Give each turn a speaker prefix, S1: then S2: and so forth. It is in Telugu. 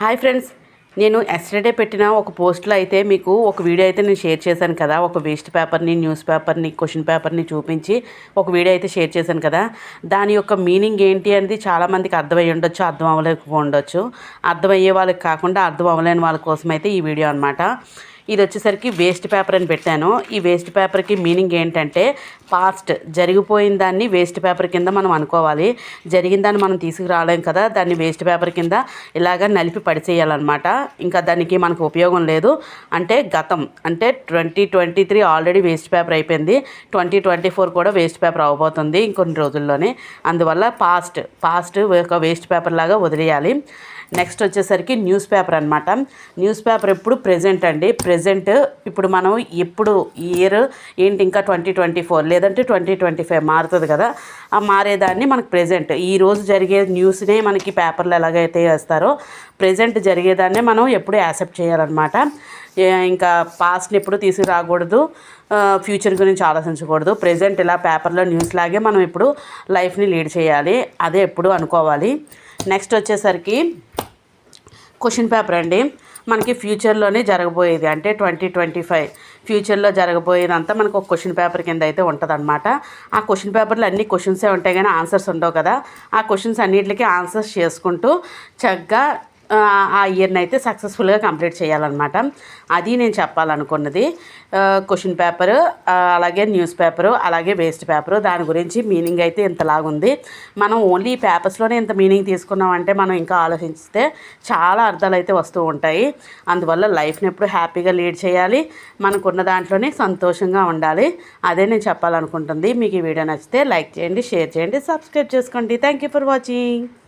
S1: హాయ్ ఫ్రెండ్స్, నేను ఎస్టర్డే పెట్టిన ఒక పోస్ట్లో అయితే మీకు ఒక వీడియో అయితే నేను షేర్ చేశాను కదా. ఒక వేస్ట్ పేపర్ని, న్యూస్ పేపర్ని, క్వశ్చన్ పేపర్ని చూపించి ఒక వీడియో అయితే షేర్ చేశాను కదా. దాని యొక్క మీనింగ్ ఏంటి అనేది చాలామందికి అర్థమయ్యి ఉండొచ్చు, అర్థం అవ్వలేకపో ఉండొచ్చు. అర్థమయ్యే వాళ్ళకి కాకుండా అర్థం అవ్వలేని వాళ్ళ కోసం అయితే ఈ వీడియో అనమాట. ఇది వచ్చేసరికి వేస్ట్ పేపర్ అని పెట్టాను. ఈ వేస్ట్ పేపర్కి మీనింగ్ ఏంటంటే పాస్ట్ జరిగిపోయిన దాన్ని వేస్ట్ పేపర్ కింద మనం అనుకోవాలి. జరిగిన దాన్ని మనం తీసుకురాలేం కదా, దాన్ని వేస్ట్ పేపర్ కింద ఇలాగ నలిపి పడిచేయాలన్నమాట. ఇంకా దానికి మనకు ఉపయోగం లేదు. అంటే గతం అంటే 2023 ఆల్రెడీ వేస్ట్ పేపర్ అయిపోయింది. 2024 కూడా వేస్ట్ పేపర్ అవబోతుంది ఇంకొన్ని రోజుల్లోనే. అందువల్ల పాస్ట్ ఒక వేస్ట్ పేపర్ లాగా వదిలేయాలి. నెక్స్ట్ వచ్చేసరికి న్యూస్ పేపర్ అనమాట. న్యూస్ పేపర్ ఎప్పుడు ప్రెజెంట్ అండి. ప్రెజెంట్ ఇప్పుడు మనం ఎప్పుడు ఇయర్ ఏంటి, ఇంకా 2024 లేదంటే 2025 మారుతుంది కదా. ఆ మారేదాన్ని మనకు ప్రెజెంట్ ఈరోజు జరిగే న్యూస్నే మనకి పేపర్లో ఎలాగైతే వేస్తారో ప్రెజెంట్ జరిగేదాన్నే మనం ఎప్పుడు యాక్సెప్ట్ చేయాలన్నమాట. ఇంకా పాస్ట్ని ఎప్పుడు తీసుకురాకూడదు, ఫ్యూచర్ గురించి ఆలోచించకూడదు. ప్రెజెంట్ ఇలా పేపర్లో న్యూస్ లాగే మనం ఇప్పుడు లైఫ్ని లీడ్ చేయాలి, అదే ఎప్పుడు అనుకోవాలి. నెక్స్ట్ వచ్చేసరికి క్వశ్చన్ పేపర్ అండి. మనకి ఫ్యూచర్లోనే జరగబోయేది అంటే 2025 ఫ్యూచర్లో జరగబోయేదంతా మనకు ఒక క్వశ్చన్ పేపర్ కింద అయితే ఉంటుంది అనమాట. ఆ క్వశ్చన్ పేపర్లో అన్ని క్వశ్చన్సే ఉంటాయి కానీ ఆన్సర్స్ ఉండవు కదా. ఆ క్వశ్చన్స్ అన్నిటికీ ఆన్సర్స్ చేసుకుంటూ చక్కగా ఆ ఇయర్ని అయితే సక్సెస్ఫుల్గా కంప్లీట్ చేయాలన్నమాట. అది నేను చెప్పాలనుకున్నది. క్వశ్చన్ పేపరు, అలాగే న్యూస్ పేపరు, అలాగే వేస్ట్ పేపరు, దాని గురించి మీనింగ్ అయితే ఇంతలాగుంది. మనం ఓన్లీ పేపర్స్లోనే ఇంత మీనింగ్ తీసుకున్నామంటే మనం ఇంకా ఆలోచిస్తే చాలా అర్థాలు అయితే వస్తూ ఉంటాయి. అందువల్ల లైఫ్ని ఎప్పుడు హ్యాపీగా లీడ్ చేయాలి, మనకున్న దాంట్లోనే సంతోషంగా ఉండాలి. అదే నేను చెప్పాలనుకుంటుంది. మీకు ఈ వీడియో నచ్చితే లైక్ చేయండి, షేర్ చేయండి, సబ్స్క్రైబ్ చేసుకోండి. Thank you for watching.